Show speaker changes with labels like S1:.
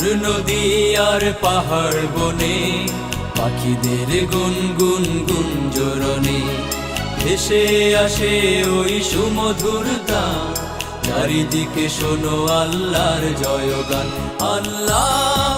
S1: মধুর নদী আর পাহাড় বনে, পাখিদের গুনগুন গুঞ্জরণে ভেসে আসে ওই সুমধুর গান। চারিদিকে শোনো আল্লাহর জয়গান। আল্লাহ